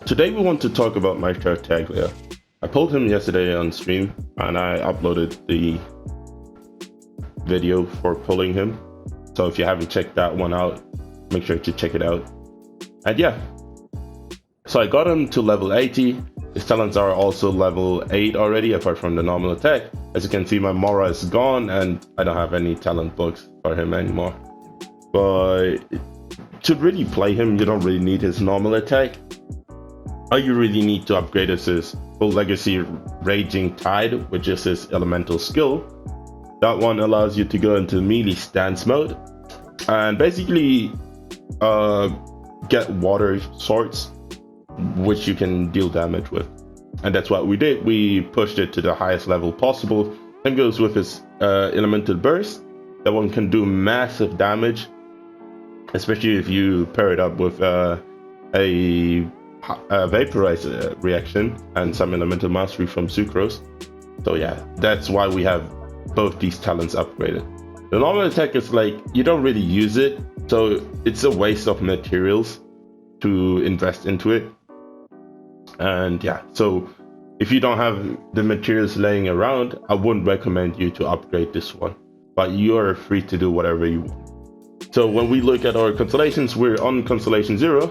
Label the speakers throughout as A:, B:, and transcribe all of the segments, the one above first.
A: Today we want to talk about my Tartaglia. I pulled him yesterday on stream and I uploaded the video for pulling him. So if you haven't checked that one out, make sure to check it out. And yeah, so I got him to level 80. His talents are also level 8 already, apart from the normal attack. As you can see, my Mora is gone and I don't have any talent books for him anymore. But to really play him, you don't really need his normal attack. All you really need to upgrade is his full legacy Raging Tide, which is his elemental skill. That one allows you to go into melee stance mode and basically get water swords, which you can deal damage with. And that's what we did. We pushed it to the highest level possible. Then goes with his elemental burst. That one can do massive damage, especially if you pair it up with a vaporize reaction and some elemental mastery from Sucrose. So yeah, that's why we have both these talents upgraded. The normal attack is like, you don't really use it, so it's a waste of materials to invest into it. And yeah, so if you don't have the materials laying around, I wouldn't recommend you to upgrade this one, but you are free to do whatever you want. So when we look at our constellations, we're on constellation 0.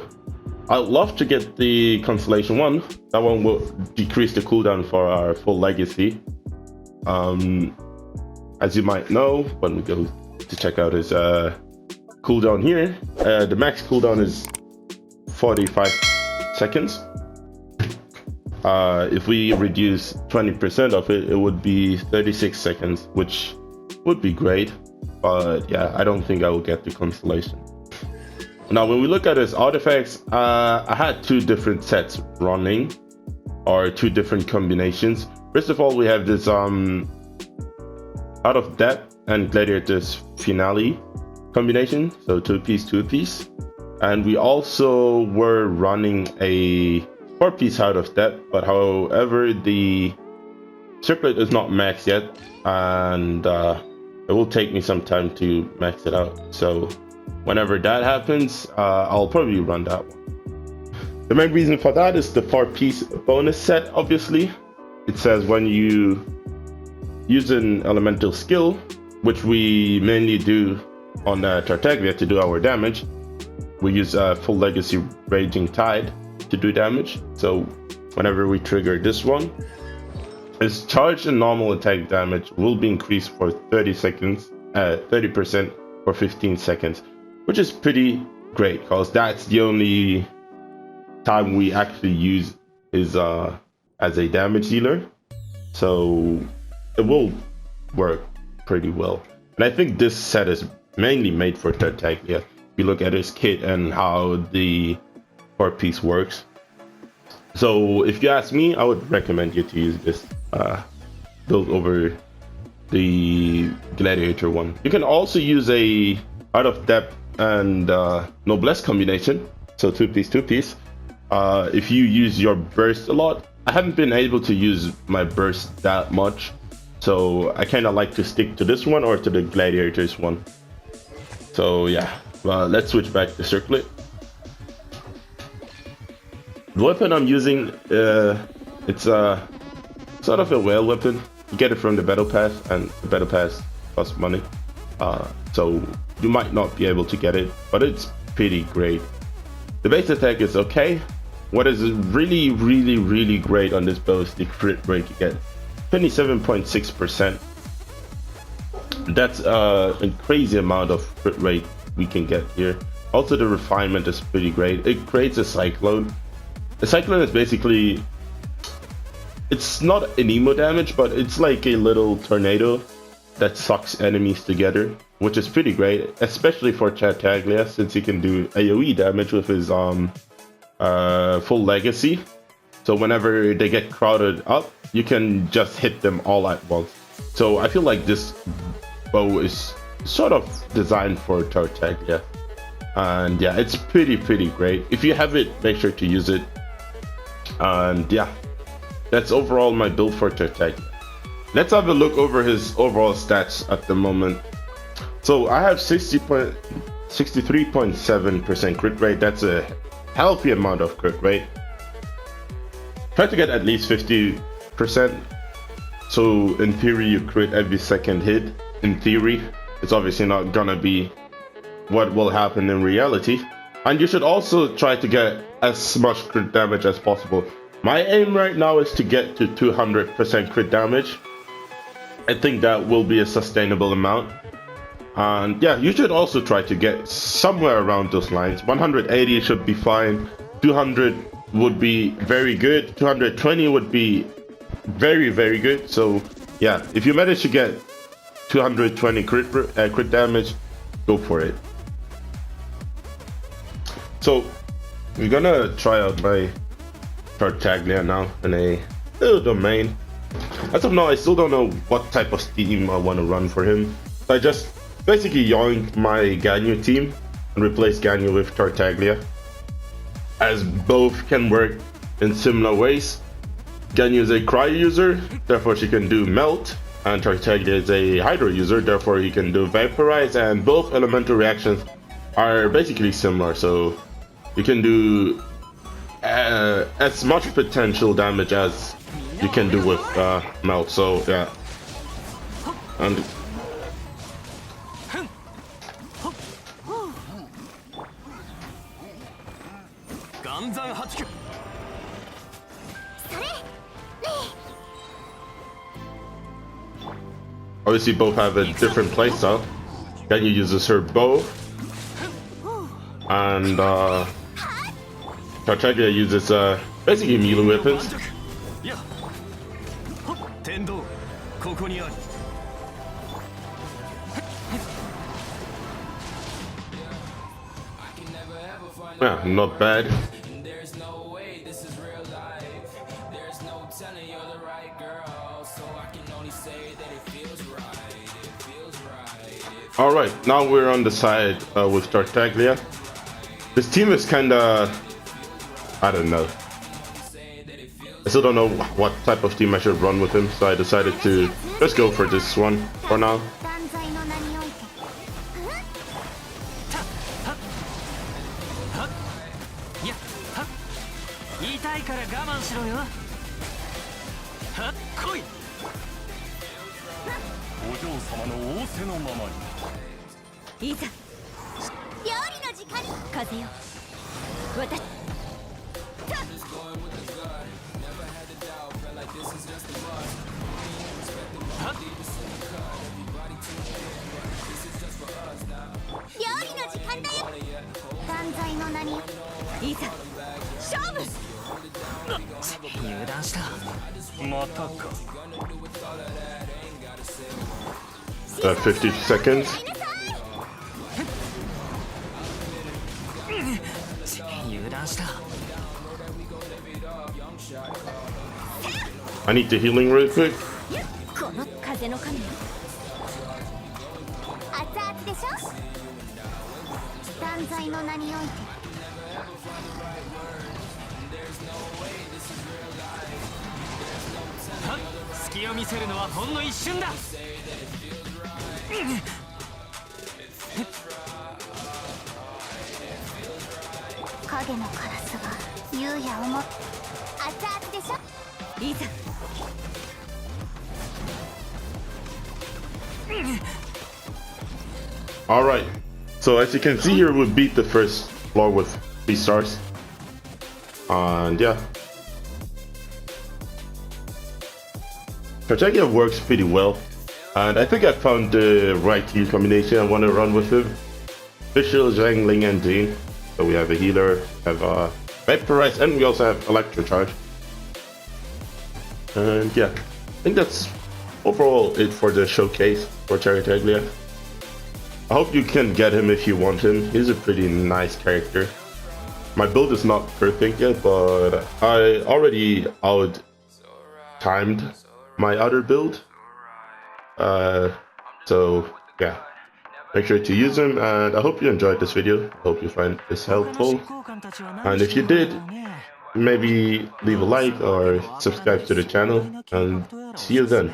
A: I'd love to get the constellation 1. That one will decrease the cooldown for our full legacy. As you might know, when we go to check out his cooldown here, the max cooldown is 45 seconds. If we reduce 20% of it, it would be 36 seconds, which would be great. But yeah, I don't think I will get the constellation. Now, when we look at his artifacts, I had 2 different sets running, or 2 different combinations. First of all, we have this Out of Depth and Gladiator's Finale combination, so 2-piece. And we also were running a 4-piece Out of Depth, but however, the circlet is not maxed yet, and it will take me some time to max it out. So whenever that happens, I'll probably run that one. The main reason for that is the 4-piece bonus set, obviously. It says when you use an elemental skill, which we mainly do on Tartaglia to do our damage, we use a full legacy Raging Tide to do damage. So whenever we trigger this one, his charge and normal attack damage will be increased for 30% for 15 seconds, which is pretty great because that's the only time we actually use is as a damage dealer. So it will work pretty well. And I think this set is mainly made for Tartaglia. If you look at his kit and how the 4-piece works. So if you ask me, I would recommend you to use this build over the Gladiator one. You can also use a Out of Depth and Noblesse combination, so 2-piece. If you use your burst a lot, I haven't been able to use my burst that much, so I kind of like to stick to this one or to the Gladiators one. So yeah, let's switch back to Circlet. The weapon I'm using, it's sort of a whale weapon. You get it from the battle pass, and the battle pass costs money. So you might not be able to get it, but it's pretty great. The base attack is okay. What is really great on this build is the crit rate you get. 27.6%. That's a crazy amount of crit rate we can get here. Also, the refinement is pretty great. It creates a cyclone. A cyclone is basically, it's not an emo damage, but it's like a little tornado that sucks enemies together, which is pretty great, especially for Tartaglia, since he can do AoE damage with his full legacy. So whenever they get crowded up, you can just hit them all at once. So I feel like this bow is sort of designed for Tartaglia. And yeah, it's pretty great. If you have it, make sure to use it. And yeah, that's overall my build for Tartaglia. Let's have a look over his overall stats at the moment. So I have 63.7% crit rate. That's a healthy amount of crit rate. try to get at least 50%. So in theory, you crit every second hit. In theory, it's obviously not gonna be what will happen in reality. And you should also try to get as much crit damage as possible. My aim right now is to get to 200% crit damage. I think that will be a sustainable amount. And yeah, you should also try to get somewhere around those lines. 180 should be fine. 200 would be very good. 220 would be very, very good. So yeah, if you manage to get 220 crit damage, go for it. So we're gonna try out my Tartaglia now in a little domain. As of now, I still don't know what type of team I want to run for him. So I just basically yoinked my Ganyu team and replaced Ganyu with Tartaglia, as both can work in similar ways. Ganyu is a cryo user, therefore she can do melt, and Tartaglia is a hydro user, therefore he can do vaporize, and both elemental reactions are basically similar, so you can do as much potential damage as you can do with melt. So yeah, and obviously both have a different playstyle. Ganyu uses her bow, and Tartaglia uses basically melee weapons. Yeah, not bad. Alright, now we're on the side with Tartaglia. This team is kinda, I don't know. I still don't know what type of team I should run with him, so I decided to just go for this one for now. Uh, 50 seconds. I need the healing real quick. Alright, so as you can see here, we beat the first floor with 3 stars. And yeah, Tartaglia works pretty well, and I think I found the right heal combination I want to run with him. Visual, Zhang, Ling, and Jean. So we have a healer, have a vaporize, and we also have electro charge. And yeah, I think that's overall it for the showcase for Tartaglia. I hope you can get him if you want him. He's a pretty nice character. My build is not perfect yet, but I already out-timed my other build. So yeah, make sure to use him, and I hope you enjoyed this video. I hope you find this helpful. And if you did, maybe leave a like or subscribe to the channel, and see you then.